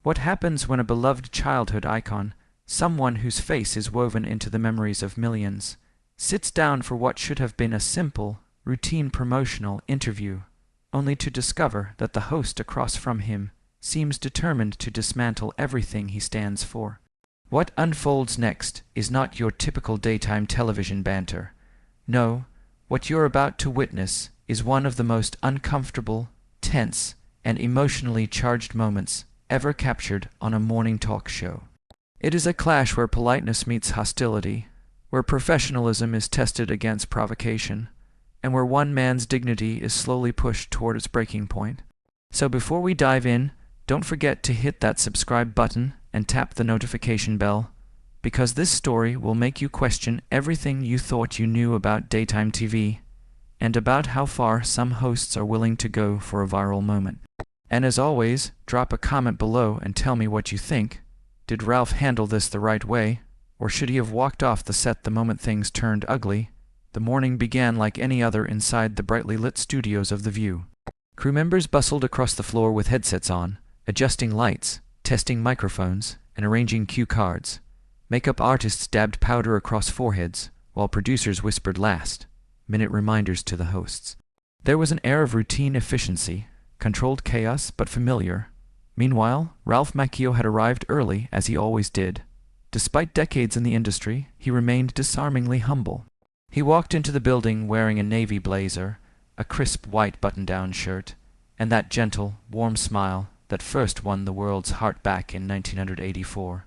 What happens when a beloved childhood icon, someone whose face is woven into the memories of millions, sits down for what should have been a simple, routine promotional interview, only to discover that the host across from him seems determined to dismantle everything he stands for? What unfolds next is not your typical daytime television banter. No, what you're about to witness is one of the most uncomfortable, tense, and emotionally charged moments ever captured on a morning talk show. It is a clash where politeness meets hostility, where professionalism is tested against provocation, and where one man's dignity is slowly pushed toward its breaking point. So before we dive in, don't forget to hit that subscribe button and tap the notification bell, because this story will make you question everything you thought you knew about daytime TV, and about how far some hosts are willing to go for a viral moment. And as always, drop a comment below and tell me what you think. Did Ralph handle this the right way, or should he have walked off the set the moment things turned ugly? The morning began like any other inside the brightly lit studios of The View. Crew members bustled across the floor with headsets on, adjusting lights, testing microphones, and arranging cue cards. Makeup artists dabbed powder across foreheads, while producers whispered last-minute reminders to the hosts. There was an air of routine efficiency, controlled chaos but familiar. Meanwhile, Ralph Macchio had arrived early, as he always did. Despite decades in the industry, he remained disarmingly humble. He walked into the building wearing a navy blazer, a crisp white button-down shirt, and that gentle, warm smile that first won the world's heart back in 1984.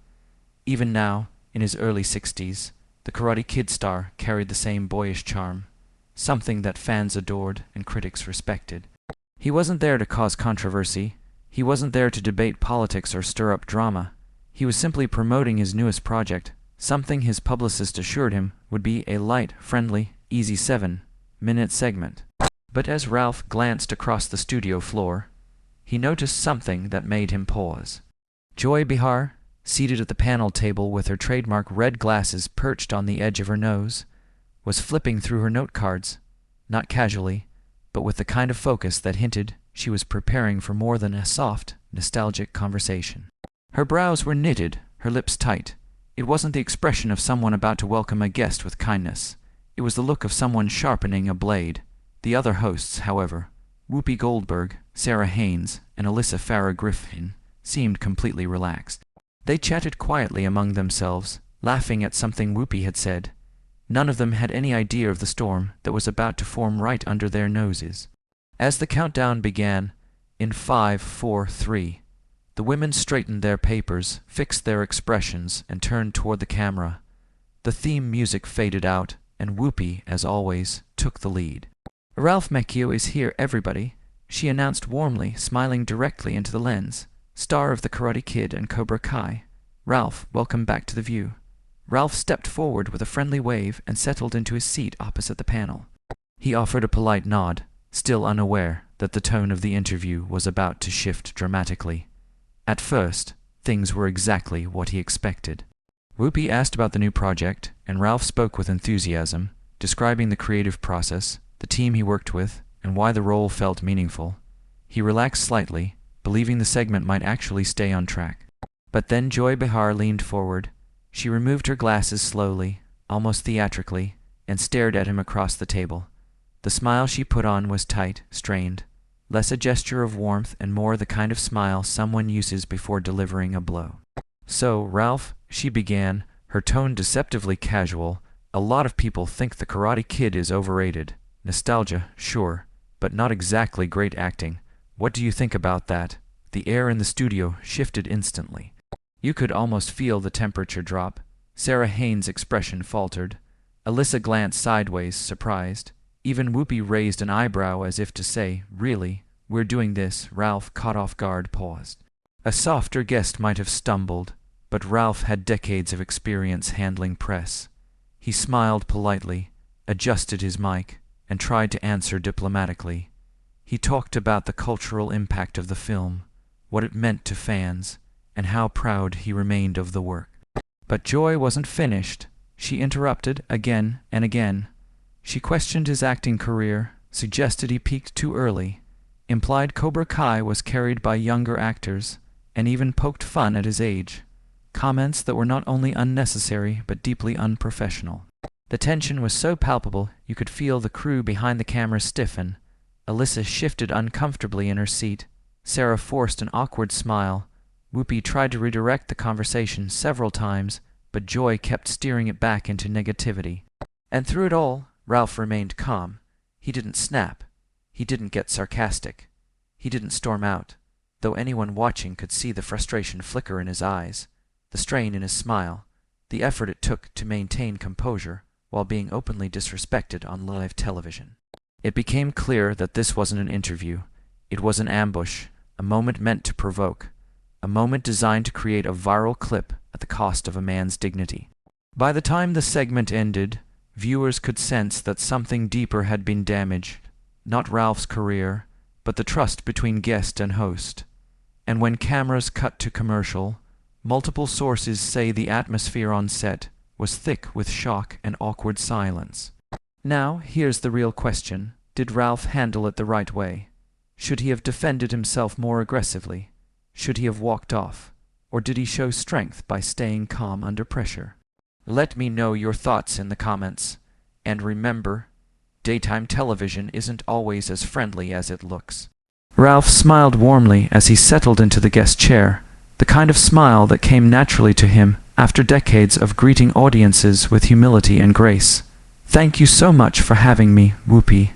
Even now, in his early 60s, the Karate Kid star carried the same boyish charm, something that fans adored and critics respected. He wasn't there to cause controversy. He wasn't there to debate politics or stir up drama. He was simply promoting his newest project, something his publicist assured him would be a light, friendly, easy 7-minute segment. But as Ralph glanced across the studio floor, he noticed something that made him pause. Joy Behar, seated at the panel table with her trademark red glasses perched on the edge of her nose, was flipping through her note cards, not casually, but with the kind of focus that hinted she was preparing for more than a soft, nostalgic conversation. Her brows were knitted, her lips tight. It wasn't the expression of someone about to welcome a guest with kindness. It was the look of someone sharpening a blade. The other hosts, however, Whoopi Goldberg, Sarah Haynes, and Alyssa Farah Griffin, seemed completely relaxed. They chatted quietly among themselves, laughing at something Whoopi had said. None of them had any idea of the storm that was about to form right under their noses. As the countdown began, in 5, 4, 3, the women straightened their papers, fixed their expressions, and turned toward the camera. The theme music faded out, and Whoopi, as always, took the lead. "Ralph Macchio is here, everybody," she announced warmly, smiling directly into the lens. "Star of The Karate Kid and Cobra Kai. Ralph, welcome back to The View." Ralph stepped forward with a friendly wave and settled into his seat opposite the panel. He offered a polite nod, still unaware that the tone of the interview was about to shift dramatically. At first, things were exactly what he expected. Whoopi asked about the new project, and Ralph spoke with enthusiasm, describing the creative process, the team he worked with, and why the role felt meaningful. He relaxed slightly, believing the segment might actually stay on track. But then Joy Behar leaned forward. She removed her glasses slowly, almost theatrically, and stared at him across the table. The smile she put on was tight, strained, less a gesture of warmth and more the kind of smile someone uses before delivering a blow. "So, Ralph," she began, her tone deceptively casual, "a lot of people think The Karate Kid is overrated. Nostalgia, sure, but not exactly great acting. What do you think about that?" The air in the studio shifted instantly. You could almost feel the temperature drop. Sarah Haynes' expression faltered. Alyssa glanced sideways, surprised. Even Whoopi raised an eyebrow as if to say, "Really? We're doing this?" Ralph, caught off guard, paused. A softer guest might have stumbled, but Ralph had decades of experience handling press. He smiled politely, adjusted his mic, and tried to answer diplomatically. He talked about the cultural impact of the film, what it meant to fans, and how proud he remained of the work. But Joy wasn't finished. She interrupted again and again. She questioned his acting career, suggested he peaked too early, implied Cobra Kai was carried by younger actors, and even poked fun at his age. Comments that were not only unnecessary but deeply unprofessional. The tension was so palpable you could feel the crew behind the camera stiffen. Alyssa shifted uncomfortably in her seat. Sarah forced an awkward smile. Whoopi tried to redirect the conversation several times, but Joy kept steering it back into negativity. And through it all, Ralph remained calm. He didn't snap. He didn't get sarcastic. He didn't storm out, though anyone watching could see the frustration flicker in his eyes, the strain in his smile, the effort it took to maintain composure while being openly disrespected on live television. It became clear that this wasn't an interview. It was an ambush, a moment meant to provoke, a moment designed to create a viral clip at the cost of a man's dignity. By the time the segment ended, viewers could sense that something deeper had been damaged, not Ralph's career, but the trust between guest and host. And when cameras cut to commercial, multiple sources say the atmosphere on set was thick with shock and awkward silence. Now, here's the real question. Did Ralph handle it the right way? Should he have defended himself more aggressively? Should he have walked off? Or did he show strength by staying calm under pressure? Let me know your thoughts in the comments. And remember, daytime television isn't always as friendly as it looks. Ralph smiled warmly as he settled into the guest chair, the kind of smile that came naturally to him after decades of greeting audiences with humility and grace. "Thank you so much for having me, Whoopi,"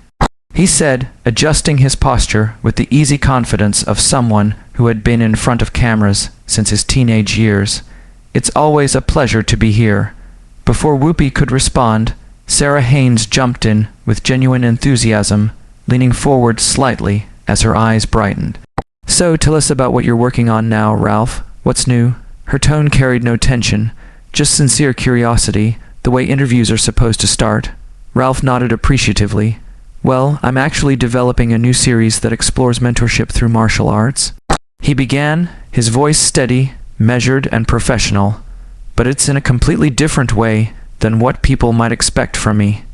he said, adjusting his posture with the easy confidence of someone who had been in front of cameras since his teenage years. "It's always a pleasure to be here." Before Whoopi could respond, Sarah Haynes jumped in with genuine enthusiasm, leaning forward slightly as her eyes brightened. "So, tell us about what you're working on now, Ralph. What's new?" Her tone carried no tension, just sincere curiosity, the way interviews are supposed to start. Ralph nodded appreciatively. "Well, I'm actually developing a new series that explores mentorship through martial arts," he began, his voice steady, measured, and professional. "But it's in a completely different way than what people might expect from me."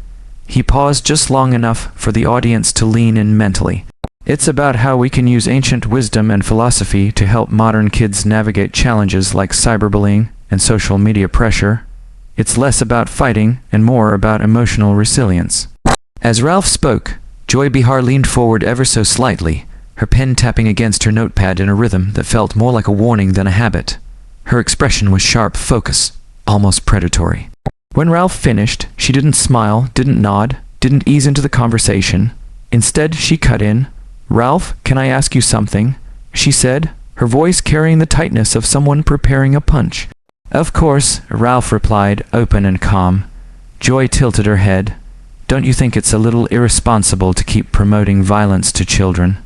He paused just long enough for the audience to lean in mentally. "It's about how we can use ancient wisdom and philosophy to help modern kids navigate challenges like cyberbullying and social media pressure. It's less about fighting and more about emotional resilience." As Ralph spoke, Joy Behar leaned forward ever so slightly, her pen tapping against her notepad in a rhythm that felt more like a warning than a habit. Her expression was sharp, focused, almost predatory. When Ralph finished, she didn't smile, didn't nod, didn't ease into the conversation. Instead, she cut in. "Ralph, can I ask you something?" she said, her voice carrying the tightness of someone preparing a punch. "Of course," Ralph replied, open and calm. Joy tilted her head. "Don't you think it's a little irresponsible to keep promoting violence to children?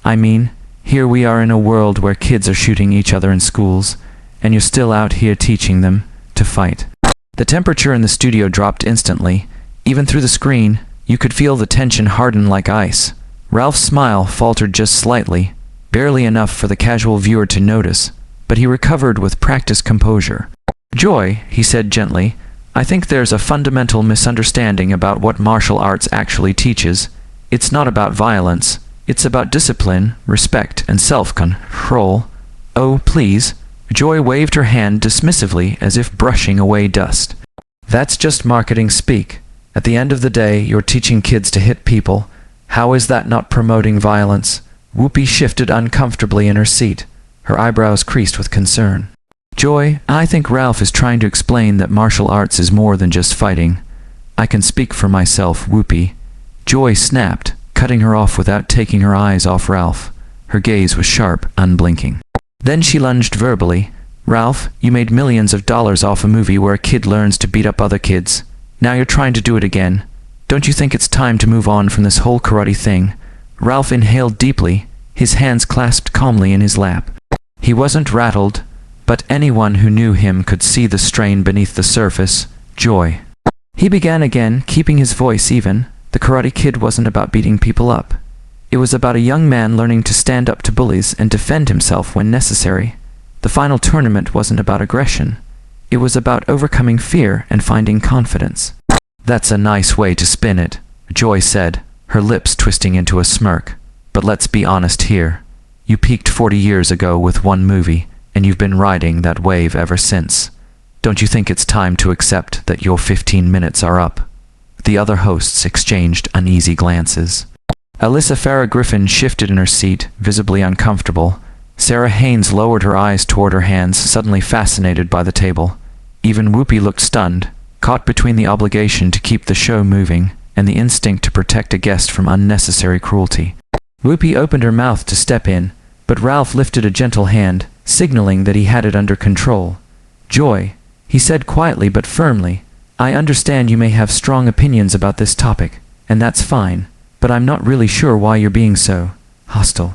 I mean, here we are in a world where kids are shooting each other in schools, and you're still out here teaching them to fight." The temperature in the studio dropped instantly. Even through the screen, you could feel the tension harden like ice. Ralph's smile faltered just slightly, barely enough for the casual viewer to notice, but he recovered with practiced composure. "Joy," he said gently, "I think there's a fundamental misunderstanding about what martial arts actually teaches. It's not about violence. It's about discipline, respect, and self-control." "Oh, please." Joy waved her hand dismissively as if brushing away dust. "That's just marketing speak. At the end of the day, you're teaching kids to hit people. How is that not promoting violence?" Whoopi shifted uncomfortably in her seat, her eyebrows creased with concern. "Joy, I think Ralph is trying to explain that martial arts is more than just fighting. I can speak for myself, Whoopi." Joy snapped, cutting her off without taking her eyes off Ralph. Her gaze was sharp, unblinking. Then she lunged verbally. "Ralph, you made millions of dollars off a movie where a kid learns to beat up other kids. Now you're trying to do it again. Don't you think it's time to move on from this whole karate thing?" Ralph inhaled deeply, his hands clasped calmly in his lap. He wasn't rattled, but anyone who knew him could see the strain beneath the surface. "Joy." He began again, keeping his voice even. The Karate Kid wasn't about beating people up. It was about a young man learning to stand up to bullies and defend himself when necessary. The final tournament wasn't about aggression. It was about overcoming fear and finding confidence. "That's a nice way to spin it," Joy said, her lips twisting into a smirk. "But let's be honest here. You peaked 40 years ago with one movie, and you've been riding that wave ever since. Don't you think it's time to accept that your 15 minutes are up?" The other hosts exchanged uneasy glances. Alyssa Farrah Griffin shifted in her seat, visibly uncomfortable. Sarah Haynes lowered her eyes toward her hands, suddenly fascinated by the table. Even Whoopi looked stunned, caught between the obligation to keep the show moving and the instinct to protect a guest from unnecessary cruelty. Whoopi opened her mouth to step in, but Ralph lifted a gentle hand, signaling that he had it under control. "Joy," he said quietly but firmly, "I understand you may have strong opinions about this topic, and that's fine, but I'm not really sure why you're being so hostile."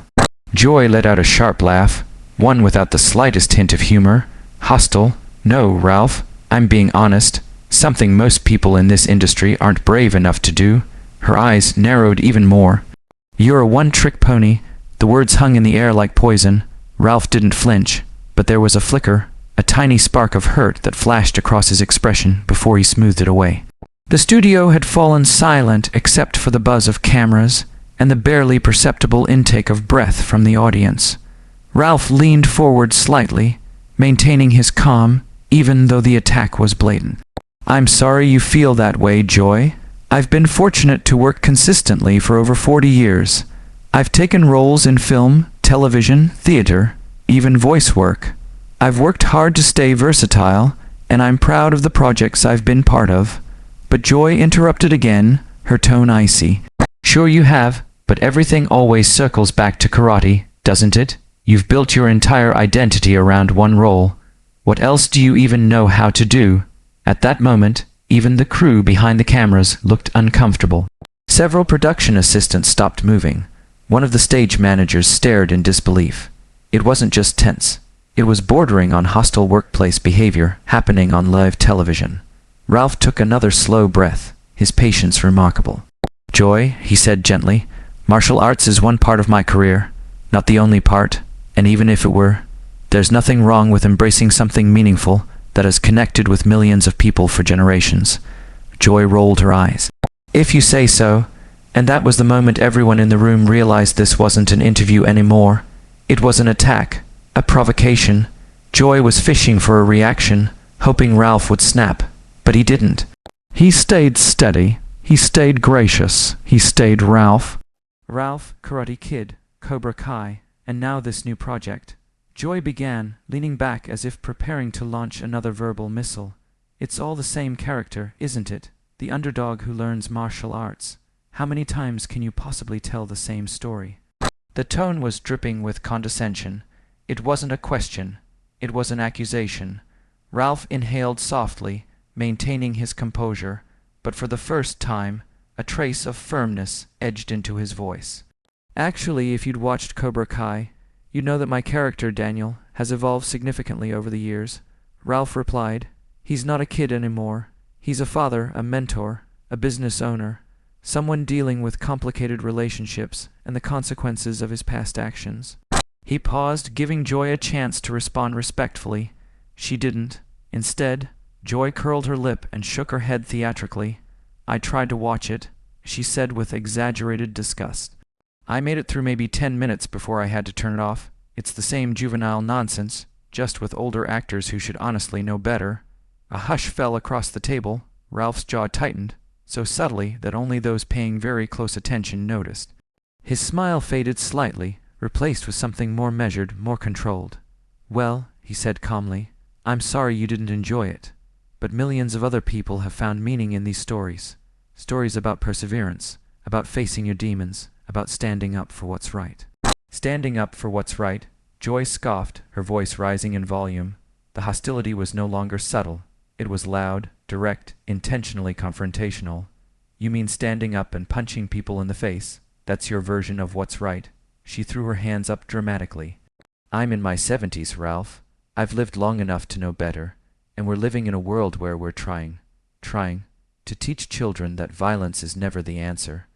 Joy let out a sharp laugh, one without the slightest hint of humor. "Hostile? No, Ralph. I'm being honest. Something most people in this industry aren't brave enough to do." Her eyes narrowed even more. "You're a one-trick pony." The words hung in the air like poison. Ralph didn't flinch, but there was a flicker, a tiny spark of hurt that flashed across his expression before he smoothed it away. The studio had fallen silent except for the buzz of cameras and the barely perceptible intake of breath from the audience. Ralph leaned forward slightly, maintaining his calm, even though the attack was blatant. "I'm sorry you feel that way, Joy. I've been fortunate to work consistently for over 40 years. I've taken roles in film, television, theater, even voice work. I've worked hard to stay versatile, and I'm proud of the projects I've been part of." But Joy interrupted again, her tone icy. "Sure you have, but everything always circles back to karate, doesn't it? You've built your entire identity around one role. What else do you even know how to do?" At that moment, even the crew behind the cameras looked uncomfortable. Several production assistants stopped moving. One of the stage managers stared in disbelief. It wasn't just tense. It was bordering on hostile workplace behavior happening on live television. Ralph took another slow breath, his patience remarkable. "Joy," he said gently, "martial arts is one part of my career, not the only part, and even if it were, there's nothing wrong with embracing something meaningful that has connected with millions of people for generations." Joy rolled her eyes. "If you say so," and that was the moment everyone in the room realized this wasn't an interview anymore. It was an attack, a provocation. Joy was fishing for a reaction, hoping Ralph would snap, but he didn't. He stayed steady. He stayed gracious. He stayed Ralph. Ralph, Karate Kid, Cobra Kai, and now this new project. Joy began, leaning back as if preparing to launch another verbal missile. "It's all the same character, isn't it? The underdog who learns martial arts. How many times can you possibly tell the same story?" The tone was dripping with condescension. It wasn't a question. It was an accusation. Ralph inhaled softly, maintaining his composure, but for the first time, a trace of firmness edged into his voice. "Actually, if you'd watched Cobra Kai, you'd know that my character, Daniel, has evolved significantly over the years." Ralph replied. "He's not a kid anymore. He's a father, a mentor, a business owner, someone dealing with complicated relationships and the consequences of his past actions." He paused, giving Joy a chance to respond respectfully. She didn't. Instead, Joy curled her lip and shook her head theatrically. "I tried to watch it," she said with exaggerated disgust. "I made it through maybe 10 minutes before I had to turn it off. It's the same juvenile nonsense, just with older actors who should honestly know better." A hush fell across the table. Ralph's jaw tightened, so subtly that only those paying very close attention noticed. His smile faded slightly, replaced with something more measured, more controlled. "Well," he said calmly, "I'm sorry you didn't enjoy it. But millions of other people have found meaning in these stories. Stories about perseverance, about facing your demons, about standing up for what's right." "Standing up for what's right," Joy scoffed, her voice rising in volume. The hostility was no longer subtle. It was loud, direct, intentionally confrontational. "You mean standing up and punching people in the face? That's your version of what's right?" She threw her hands up dramatically. "I'm in my 70s, Ralph. I've lived long enough to know better, and we're living in a world where we're trying to teach children that violence is never the answer."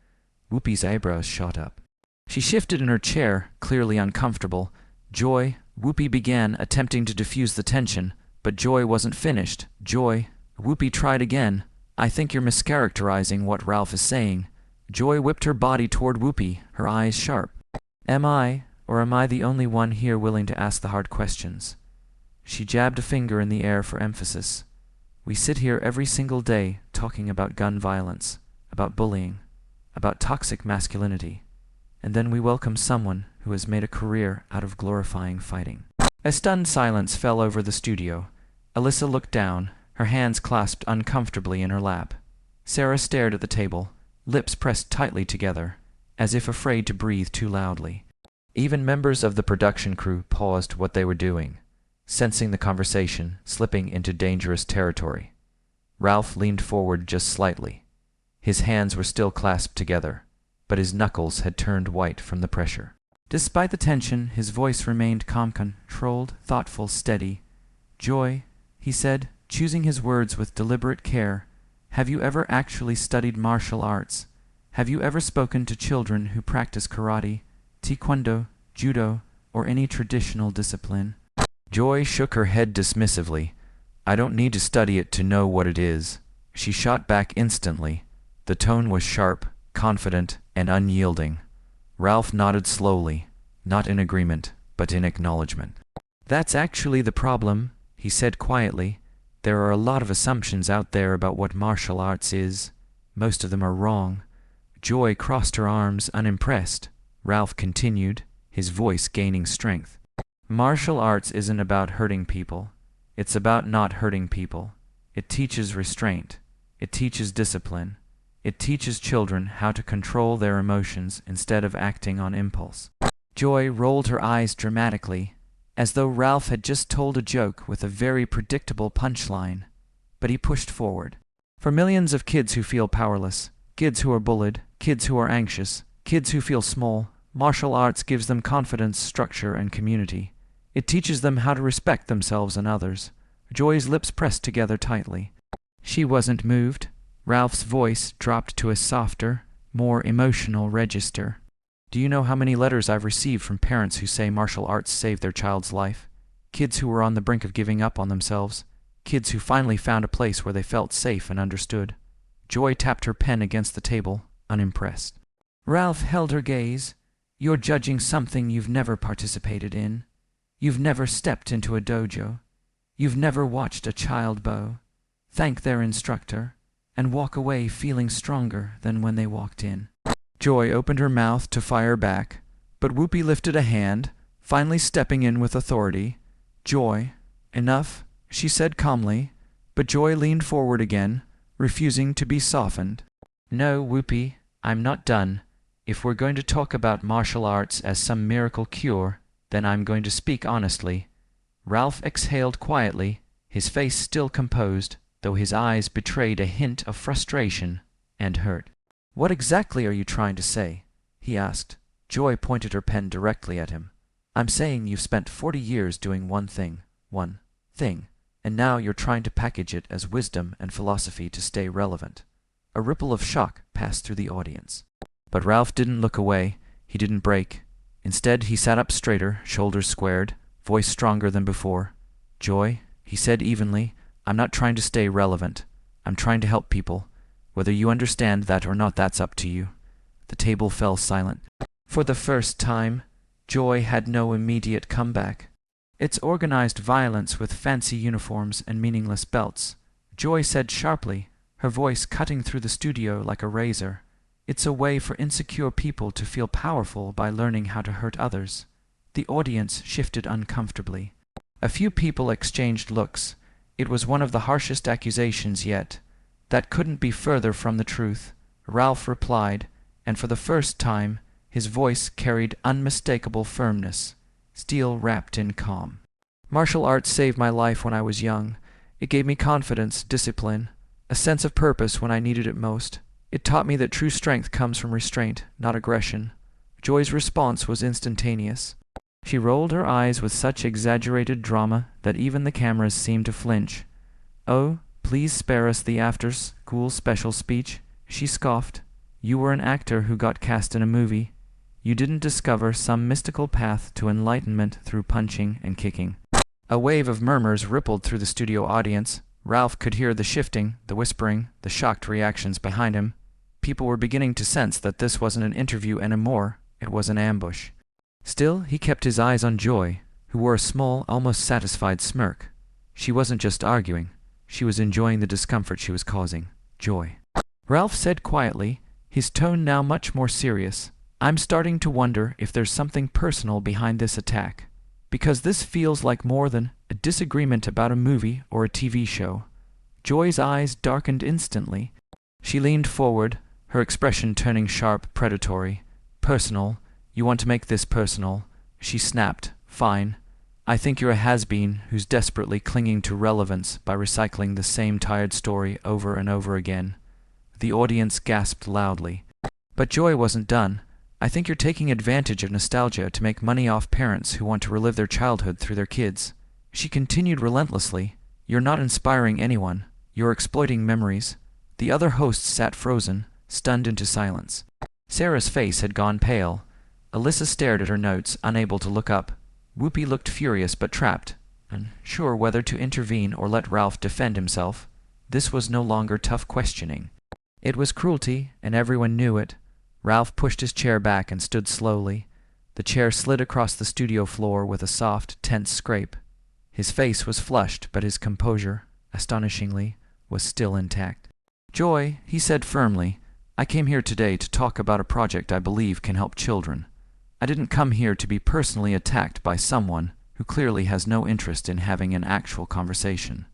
Whoopi's eyebrows shot up. She shifted in her chair, clearly uncomfortable. "Joy," Whoopi began, attempting to diffuse the tension, but Joy wasn't finished. "Joy," Whoopi tried again. "I think you're mischaracterizing what Ralph is saying." Joy whipped her body toward Whoopi, her eyes sharp. "Am I? Or am I the only one here willing to ask the hard questions? She jabbed a finger in the air for emphasis. We sit here every single day talking about gun violence, about bullying, about toxic masculinity, and then we welcome someone who has made a career out of glorifying fighting. A stunned silence fell over the studio. Alyssa looked down, her hands clasped uncomfortably in her lap. Sarah stared at the table, lips pressed tightly together, as if afraid to breathe too loudly. Even members of the production crew paused what they were doing, sensing the conversation slipping into dangerous territory. Ralph leaned forward just slightly. His hands were still clasped together, but his knuckles had turned white from the pressure. Despite the tension, his voice remained calm, controlled, thoughtful, steady. "Joy," he said, choosing his words with deliberate care, "have you ever actually studied martial arts? Have you ever spoken to children who practice karate, taekwondo, judo, or any traditional discipline?" Joy shook her head dismissively. "I don't need to study it to know what it is." She shot back instantly. The tone was sharp, confident, and unyielding. Ralph nodded slowly, not in agreement, but in acknowledgement. "That's actually the problem," he said quietly. "There are a lot of assumptions out there about what martial arts is. Most of them are wrong." Joy crossed her arms, unimpressed. Ralph continued, his voice gaining strength. "Martial arts isn't about hurting people. It's about not hurting people. It teaches restraint. It teaches discipline. It teaches children how to control their emotions instead of acting on impulse." Joy rolled her eyes dramatically, as though Ralph had just told a joke with a very predictable punchline. But he pushed forward. "For millions of kids who feel powerless, kids who are bullied, kids who are anxious, kids who feel small, martial arts gives them confidence, structure, and community. It teaches them how to respect themselves and others." Joy's lips pressed together tightly. She wasn't moved. Ralph's voice dropped to a softer, more emotional register. "Do you know how many letters I've received from parents who say martial arts saved their child's life? Kids who were on the brink of giving up on themselves. Kids who finally found a place where they felt safe and understood." Joy tapped her pen against the table, unimpressed. Ralph held her gaze. "You're judging something you've never participated in. You've never stepped into a dojo. You've never watched a child bow, thank their instructor, and walk away feeling stronger than when they walked in." Joy opened her mouth to fire back, but Whoopi lifted a hand, finally stepping in with authority. "Joy, enough," she said calmly, but Joy leaned forward again, refusing to be softened. "No, Whoopi, I'm not done. If we're going to talk about martial arts as some miracle cure, then I'm going to speak honestly." Ralph exhaled quietly, his face still composed, though his eyes betrayed a hint of frustration and hurt. "What exactly are you trying to say?" he asked. Joy pointed her pen directly at him. "I'm saying you've spent 40 years doing one thing, and now you're trying to package it as wisdom and philosophy to stay relevant." A ripple of shock passed through the audience. But Ralph didn't look away. He didn't break. Instead, he sat up straighter, shoulders squared, voice stronger than before. "Joy," he said evenly, "I'm not trying to stay relevant. I'm trying to help people. Whether you understand that or not, that's up to you." The table fell silent. For the first time, Joy had no immediate comeback. "It's organized violence with fancy uniforms and meaningless belts," Joy said sharply, her voice cutting through the studio like a razor. "It's a way for insecure people to feel powerful by learning how to hurt others." The audience shifted uncomfortably. A few people exchanged looks. It was one of the harshest accusations yet. That couldn't be further from the truth. Ralph replied, and for the first time, his voice carried unmistakable firmness, steel wrapped in calm. "Martial arts saved my life when I was young. It gave me confidence, discipline, a sense of purpose when I needed it most. It taught me that true strength comes from restraint, not aggression." Joy's response was instantaneous. She rolled her eyes with such exaggerated drama that even the cameras seemed to flinch. "Oh, please spare us the after-school special speech," she scoffed. "You were an actor who got cast in a movie. You didn't discover some mystical path to enlightenment through punching and kicking." A wave of murmurs rippled through the studio audience. Ralph could hear the shifting, the whispering, the shocked reactions behind him. People were beginning to sense that this wasn't an interview anymore, it was an ambush. Still, he kept his eyes on Joy, who wore a small, almost satisfied smirk. She wasn't just arguing. She was enjoying the discomfort she was causing. Joy. Ralph said quietly, his tone now much more serious, "I'm starting to wonder if there's something personal behind this attack. Because this feels like more than a disagreement about a movie or a TV show." Joy's eyes darkened instantly. She leaned forward, her expression turning sharp, predatory. "Personal? You want to make this personal?" She snapped. "Fine. I think you're a has-been who's desperately clinging to relevance by recycling the same tired story over and over again." The audience gasped loudly. But Joy wasn't done. "I think you're taking advantage of nostalgia to make money off parents who want to relive their childhood through their kids." She continued relentlessly, "You're not inspiring anyone. You're exploiting memories." The other hosts sat frozen, stunned into silence. Sarah's face had gone pale. Alyssa stared at her notes, unable to look up. Whoopi looked furious but trapped, unsure whether to intervene or let Ralph defend himself. This was no longer tough questioning. It was cruelty, and everyone knew it. Ralph pushed his chair back and stood slowly. The chair slid across the studio floor with a soft, tense scrape. His face was flushed, but his composure, astonishingly, was still intact. "Joy," he said firmly, "I came here today to talk about a project I believe can help children. I didn't come here to be personally attacked by someone who clearly has no interest in having an actual conversation."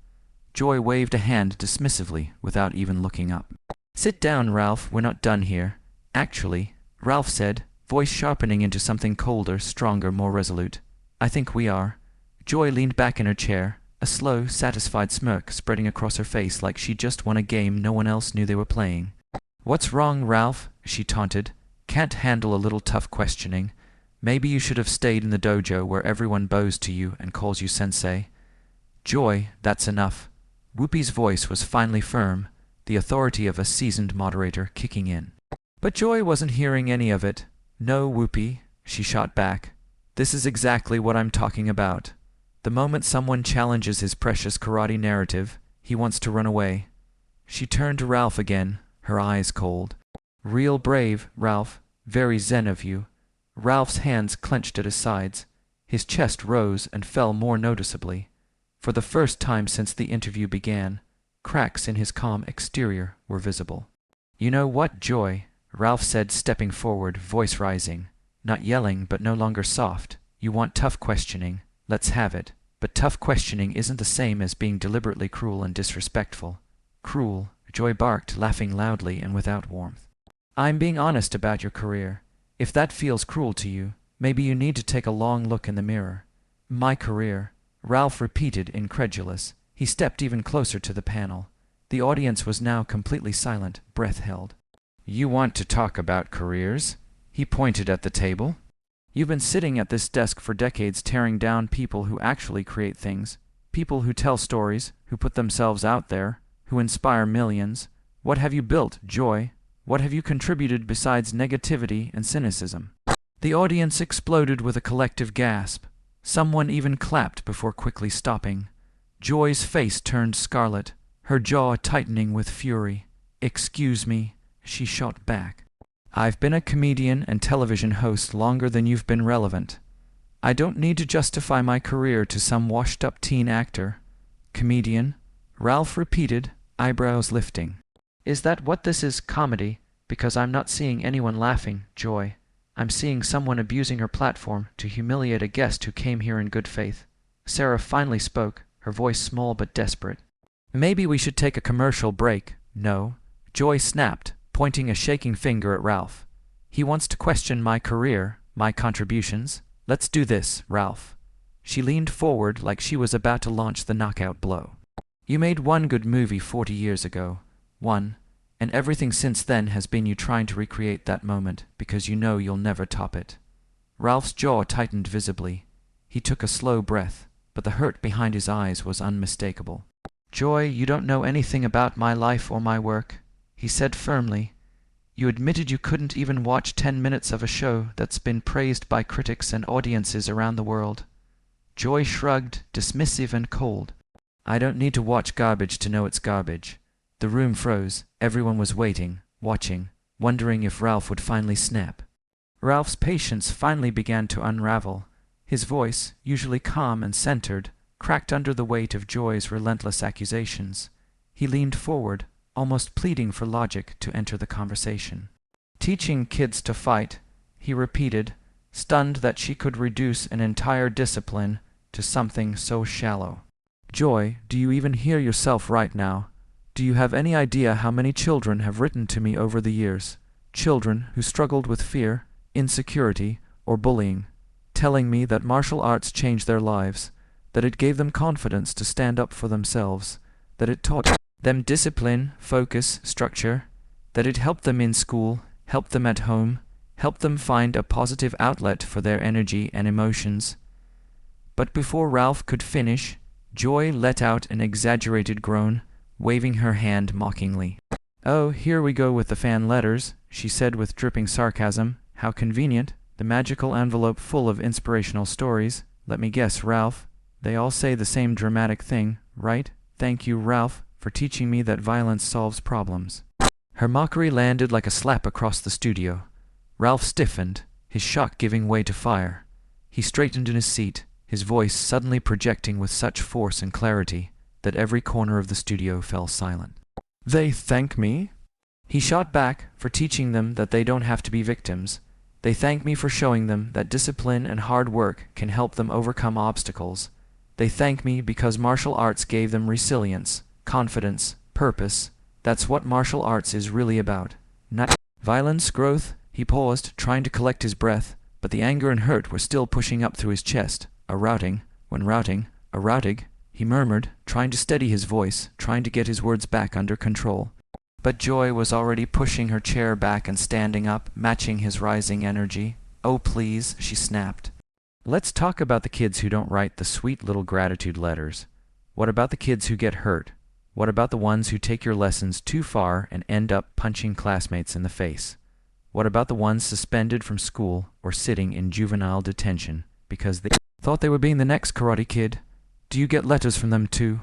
Joy waved a hand dismissively without even looking up. "Sit down, Ralph, we're not done here." "Actually," Ralph said, voice sharpening into something colder, stronger, more resolute, "I think we are." Joy leaned back in her chair, a slow, satisfied smirk spreading across her face like she'd just won a game no one else knew they were playing. "What's wrong, Ralph?" she taunted. "Can't handle a little tough questioning. Maybe you should have stayed in the dojo where everyone bows to you and calls you sensei." "Joy, that's enough." Whoopi's voice was finally firm, the authority of a seasoned moderator kicking in. But Joy wasn't hearing any of it. "No, Whoopi," she shot back. "This is exactly what I'm talking about. The moment someone challenges his precious karate narrative, he wants to run away." She turned to Ralph again, her eyes cold. "Real brave, Ralph. Very zen of you." Ralph's hands clenched at his sides. His chest rose and fell more noticeably. For the first time since the interview began, cracks in his calm exterior were visible. "You know what, Joy?" Ralph said, stepping forward, voice rising. Not yelling, but no longer soft. "You want tough questioning. Let's have it. But tough questioning isn't the same as being deliberately cruel and disrespectful." "Cruel?" Joy barked, laughing loudly and without warmth. "I'm being honest about your career. If that feels cruel to you, maybe you need to take a long look in the mirror." "My career," Ralph repeated, incredulous. He stepped even closer to the panel. The audience was now completely silent, breath held. "You want to talk about careers?" He pointed at the table. "You've been sitting at this desk for decades tearing down people who actually create things, people who tell stories, who put themselves out there, who inspire millions. What have you built, Joy? What have you contributed besides negativity and cynicism?" The audience exploded with a collective gasp. Someone even clapped before quickly stopping. Joy's face turned scarlet, her jaw tightening with fury. "Excuse me," she shot back. "I've been a comedian and television host longer than you've been relevant. I don't need to justify my career to some washed-up teen actor." "Comedian?" Ralph repeated, eyebrows lifting. "Is that what this is, comedy? Because I'm not seeing anyone laughing, Joy. I'm seeing someone abusing her platform to humiliate a guest who came here in good faith." Sarah finally spoke, her voice small but desperate. "Maybe we should take a commercial break." "No," Joy snapped, pointing a shaking finger at Ralph. "He wants to question my career, my contributions. Let's do this, Ralph." She leaned forward like she was about to launch the knockout blow. "You made one good movie 40 years ago. One. And everything since then has been you trying to recreate that moment because you know you'll never top it." Ralph's jaw tightened visibly. He took a slow breath, but the hurt behind his eyes was unmistakable. "Joy, you don't know anything about my life or my work," he said firmly. "You admitted you couldn't even watch 10 minutes of a show that's been praised by critics and audiences around the world." Joy shrugged, dismissive and cold. "I don't need to watch garbage to know it's garbage." The room froze. Everyone was waiting, watching, wondering if Ralph would finally snap. Ralph's patience finally began to unravel. His voice, usually calm and centered, cracked under the weight of Joy's relentless accusations. He leaned forward, almost pleading for logic to enter the conversation. "Teaching kids to fight," he repeated, stunned that she could reduce an entire discipline to something so shallow. "Joy, do you even hear yourself right now? Do you have any idea how many children have written to me over the years? Children who struggled with fear, insecurity, or bullying, telling me that martial arts changed their lives, that it gave them confidence to stand up for themselves, that it taught them discipline, focus, structure, that it helped them in school, helped them at home, helped them find a positive outlet for their energy and emotions." But before Ralph could finish, Joy let out an exaggerated groan, waving her hand mockingly. "Oh, here we go with the fan letters," she said with dripping sarcasm. "How convenient. The magical envelope full of inspirational stories. Let me guess, Ralph. They all say the same dramatic thing, right? Thank you, Ralph, for teaching me that violence solves problems." Her mockery landed like a slap across the studio. Ralph stiffened, his shock giving way to fire. He straightened in his seat, his voice suddenly projecting with such force and clarity that every corner of the studio fell silent. "They thank me?" He shot back, "For teaching them that they don't have to be victims. They thank me for showing them that discipline and hard work can help them overcome obstacles. They thank me because martial arts gave them resilience, confidence, purpose. That's what martial arts is really about. Not violence, growth." He paused, trying to collect his breath, but the anger and hurt were still pushing up through his chest. "A routing, a routing," he murmured, trying to steady his voice, trying to get his words back under control. But Joy was already pushing her chair back and standing up, matching his rising energy. "Oh, please," she snapped. "Let's talk about the kids who don't write the sweet little gratitude letters. What about the kids who get hurt? What about the ones who take your lessons too far and end up punching classmates in the face? What about the ones suspended from school or sitting in juvenile detention because they thought they were being the next Karate Kid? Do you get letters from them too?"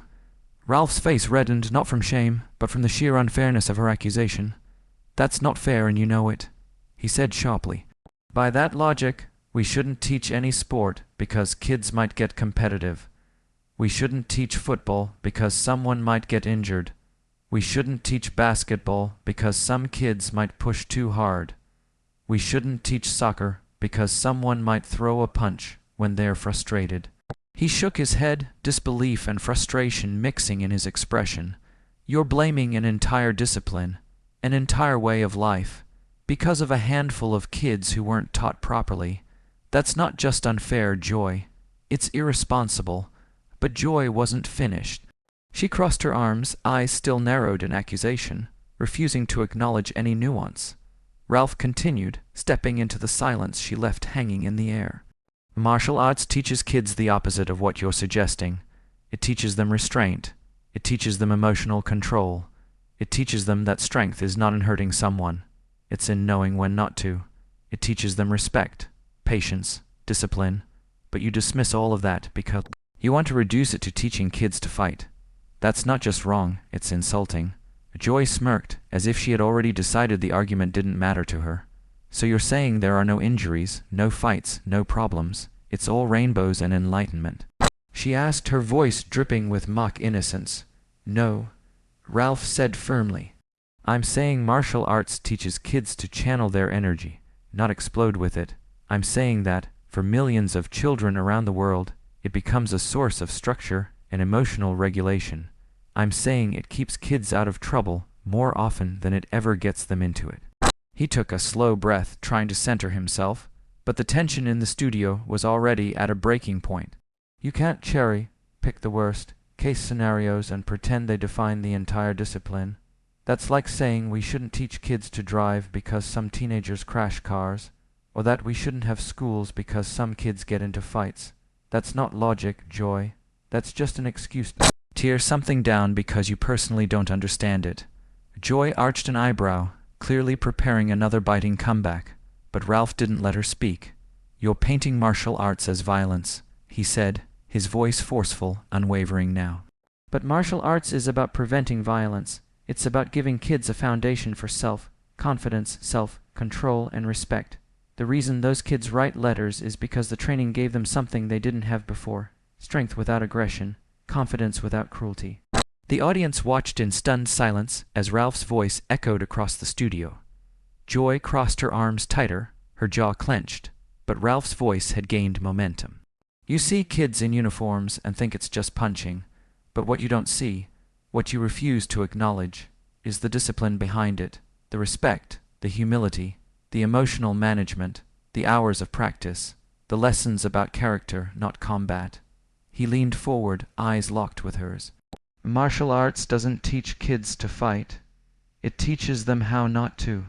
Ralph's face reddened, not from shame, but from the sheer unfairness of her accusation. "That's not fair, and you know it," he said sharply. "By that logic, we shouldn't teach any sport because kids might get competitive. We shouldn't teach football because someone might get injured. We shouldn't teach basketball because some kids might push too hard. We shouldn't teach soccer because someone might throw a punch when they're frustrated." He shook his head, disbelief and frustration mixing in his expression. "You're blaming an entire discipline, an entire way of life, because of a handful of kids who weren't taught properly. That's not just unfair, Joy. It's irresponsible." But Joy wasn't finished. She crossed her arms, eyes still narrowed in accusation, refusing to acknowledge any nuance. Ralph continued, stepping into the silence she left hanging in the air. "Martial arts teaches kids the opposite of what you're suggesting. It teaches them restraint. It teaches them emotional control. It teaches them that strength is not in hurting someone. It's in knowing when not to. It teaches them respect, patience, discipline. But you dismiss all of that because you want to reduce it to teaching kids to fight. That's not just wrong, it's insulting." Joy smirked, as if she had already decided the argument didn't matter to her. "So you're saying there are no injuries, no fights, no problems. It's all rainbows and enlightenment?" she asked, her voice dripping with mock innocence. "No," Ralph said firmly. "I'm saying martial arts teaches kids to channel their energy, not explode with it. I'm saying that, for millions of children around the world, it becomes a source of structure and emotional regulation. I'm saying it keeps kids out of trouble more often than it ever gets them into it." He took a slow breath, trying to center himself, but the tension in the studio was already at a breaking point. "You can't cherry-pick the worst-case scenarios and pretend they define the entire discipline. That's like saying we shouldn't teach kids to drive because some teenagers crash cars, or that we shouldn't have schools because some kids get into fights. That's not logic, Joy. That's just an excuse to tear something down because you personally don't understand it." Joy arched an eyebrow, clearly preparing another biting comeback, but Ralph didn't let her speak. "You're painting martial arts as violence," he said, his voice forceful, unwavering now. "But martial arts is about preventing violence. It's about giving kids a foundation for self-confidence, self-control, and respect. The reason those kids write letters is because the training gave them something they didn't have before: strength without aggression, confidence without cruelty. The audience watched in stunned silence as Ralph's voice echoed across the studio. Joy crossed her arms tighter, her jaw clenched, but Ralph's voice had gained momentum. You see kids in uniforms and think it's just punching, but what you don't see, what you refuse to acknowledge, is the discipline behind it, the respect, the humility, the emotional management, the hours of practice, the lessons about character, not combat. He leaned forward, eyes locked with hers. Martial arts doesn't teach kids to fight. It teaches them how not to.